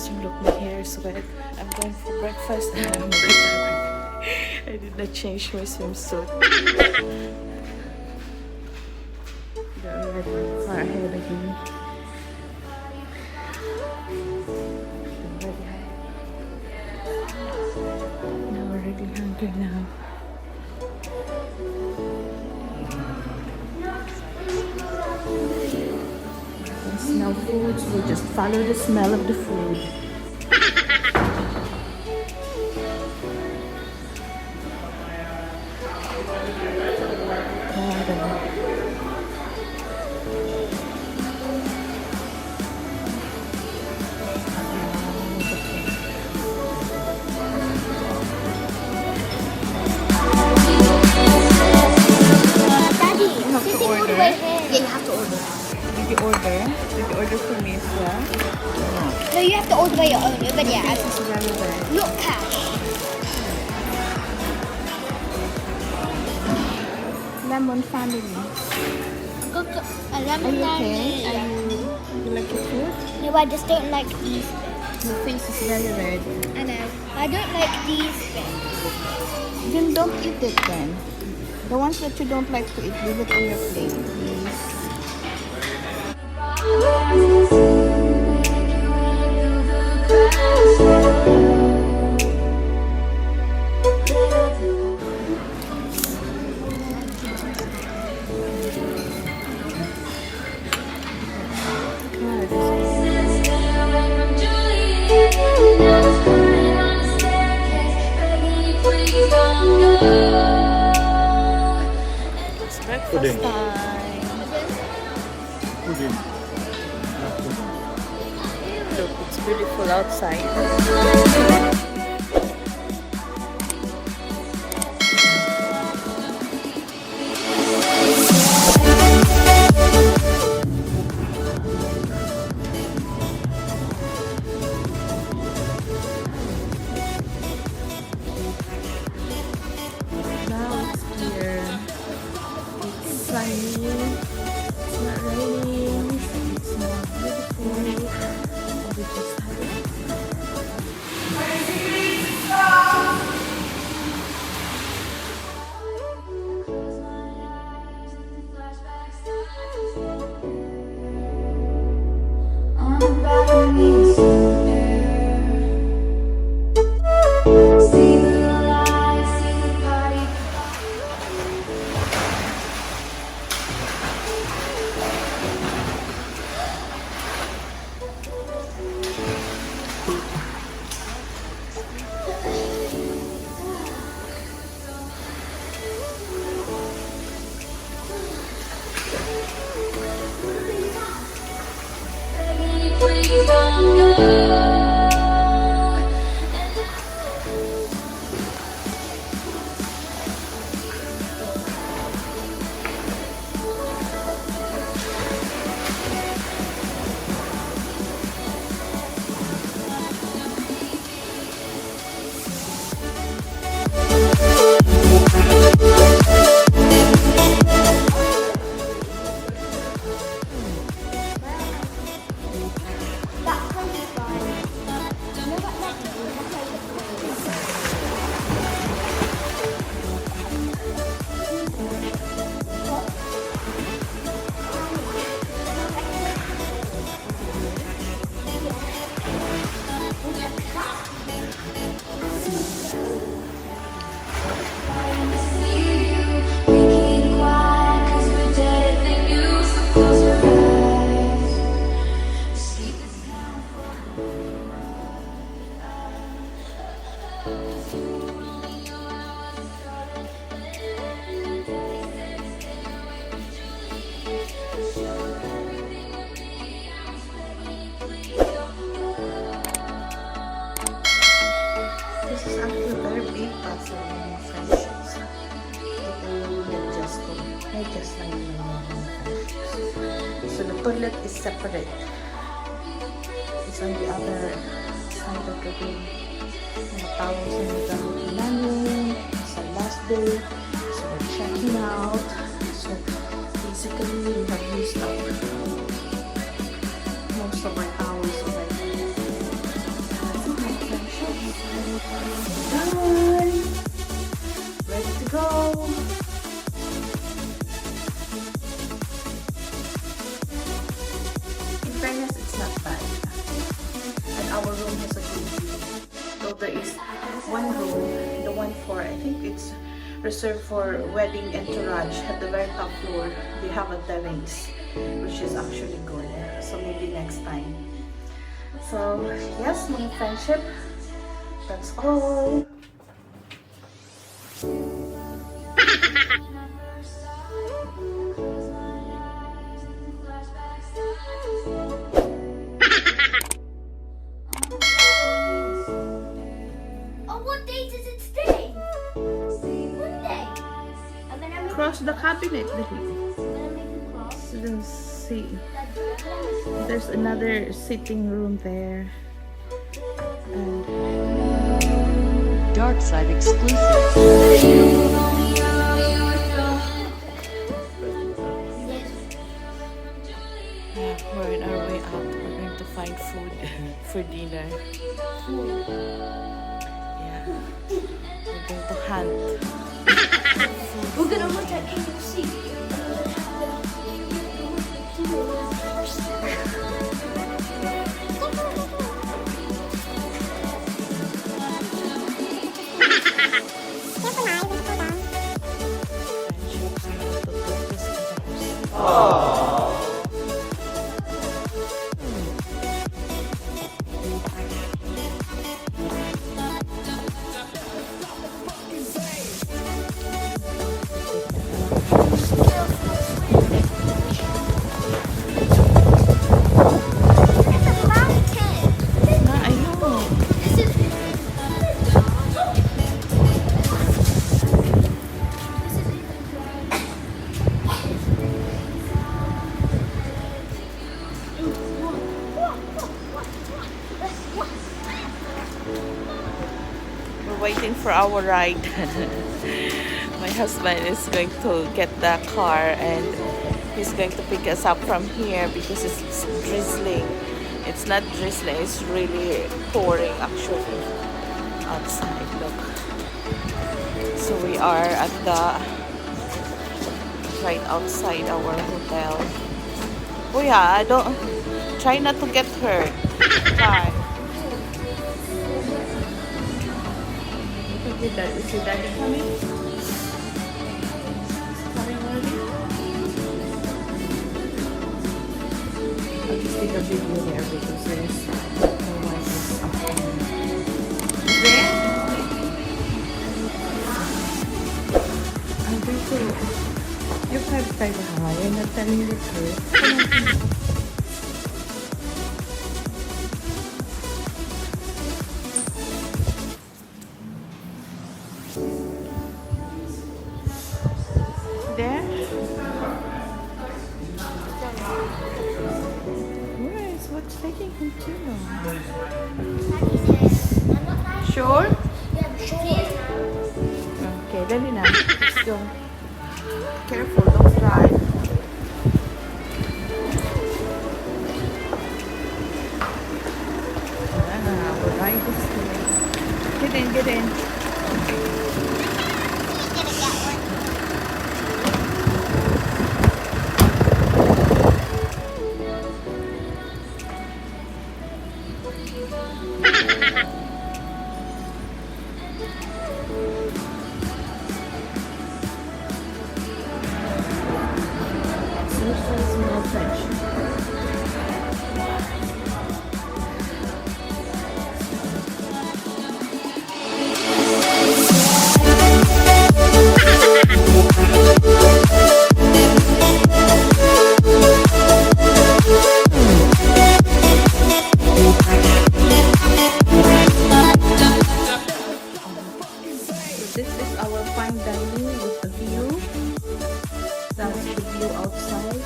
Look, my hair is wet. I'm going for breakfast. I did not change my swimsuit. They're already far ahead of me. Now we're really hungry now. We smell food, so we just follow the smell of the food. For me as well. No, you have to order by your own. But yeah, this is very bad. Not cash. Lemon family. Got a Are lemon you okay? family. You like your food? No, I just don't like these. Your face is very red. I know. I don't like these bits. Then don't eat it then. The ones that you don't like to eat, leave it on your plate, please. It's breakfast time. Look, it's beautiful outside. So the toilet is separate. It's on the other side of the room. Natawag sa nagkaroon namin. It's the last day. So we're checking out. So basically we have used up most of our towels already. there is one room, the one for, I think it's reserved for wedding entourage. At the very top floor, they have a terrace, which is actually good. So maybe next time. So yes, my friendship, that's all. Cross the cabinet. Let's see. There's another sitting room there. And Dark side exclusive. yeah, we're on our way out. We're going to find food for dinner. Yeah, we're going to hunt. We're gonna look at KFC. Waiting for our ride. My husband is going to get the car and he's going to pick us up from here because it's drizzling. It's not drizzling, it's really pouring actually outside. Look. So we are at the right outside our hotel. Oh yeah, try not to get hurt. Try. Is your daddy coming? Coming already? I'll just take a video there because there's no one up there. There? I'm going to... You're kind of high. I'm not telling you the truth. There? What's taking him too long? Sure? Okay, dali na. Let's go. Careful, don't slide. We're right this way. Get in, get in. This is our fine dining with the view. That's the view outside.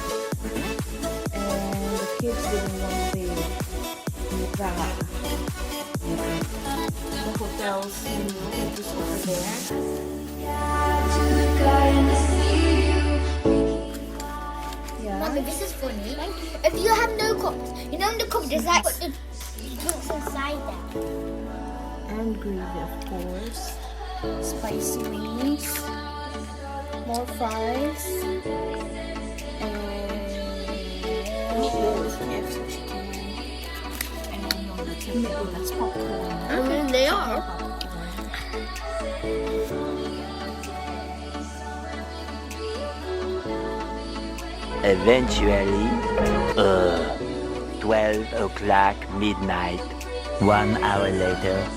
And the kids didn't want the hotel's menu, which is over there. Yeah. Mommy, this is funny. If you have no cups, you know in the cup there's like put the drinks inside there. And gravy, of course. Spicy wings, more fries, and KFC chicken, and that's popcorn. I mean, they are. Eventually, 12 o'clock midnight, 1 hour later.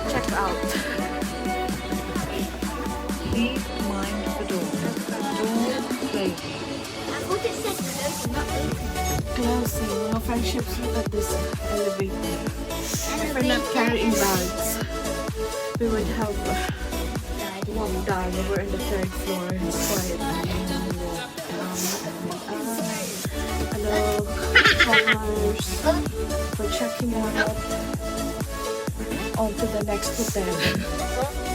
Check out. Please mind the door. Don't play. I thought it said closing, not open. Closing. No friendships. Look at this elevator. If we're not carrying bags, we would have walked down. We're in the 3rd floor. It's quiet. Hello, customers. For checking out on to the next hotel.